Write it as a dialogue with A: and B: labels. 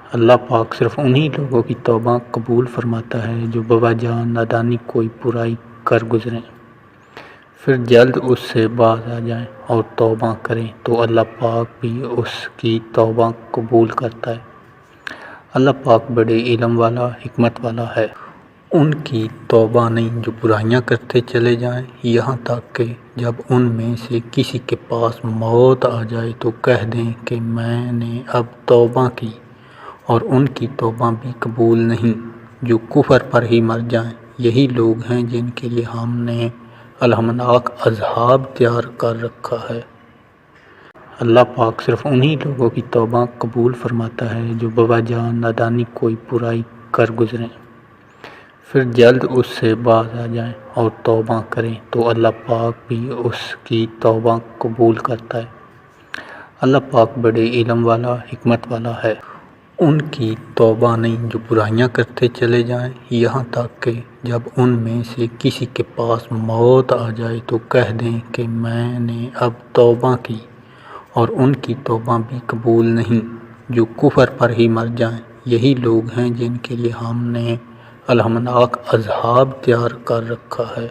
A: اللہ پاک صرف انہی لوگوں کی توبہ قبول فرماتا ہے جو بوجہ نادانی کوئی برائی کر گزریں، پھر جلد اس سے باز آ جائیں اور توبہ کریں تو اللہ پاک بھی اس کی توبہ قبول کرتا ہے۔ اللہ پاک بڑے علم والا، حکمت والا ہے۔ ان کی توبہ نہیں جو برائیاں کرتے چلے جائیں، یہاں تک کہ جب ان میں سے کسی کے پاس موت آ جائے تو کہہ دیں کہ میں نے اب توبہ کی، اور ان کی توبہ بھی قبول نہیں، جو کفر پر ہی مر جائیں۔ یہی لوگ ہیں جن کے لیے ہم نے المناک عذاب تیار کر رکھا ہے۔ اللہ پاک صرف انہی لوگوں کی توبہ قبول فرماتا ہے جو بوجہ نادانی کوئی برائی کر گزریں، پھر جلد اس سے باز آ جائیں اور توبہ کریں تو اللہ پاک بھی اس کی توبہ قبول کرتا ہے۔ اللہ پاک بڑے علم والا، حکمت والا ہے۔ ان کی توبہ نہیں جو برائیاں کرتے چلے جائیں، یہاں تک کہ جب ان میں سے کسی کے پاس موت آ جائے تو کہہ دیں کہ میں نے اب توبہ کی، اور ان کی توبہ بھی قبول نہیں، جو کفر پر ہی مر جائیں۔ یہی لوگ ہیں جن کے لیے ہم نے المناک عذاب تیار کر رکھا ہے۔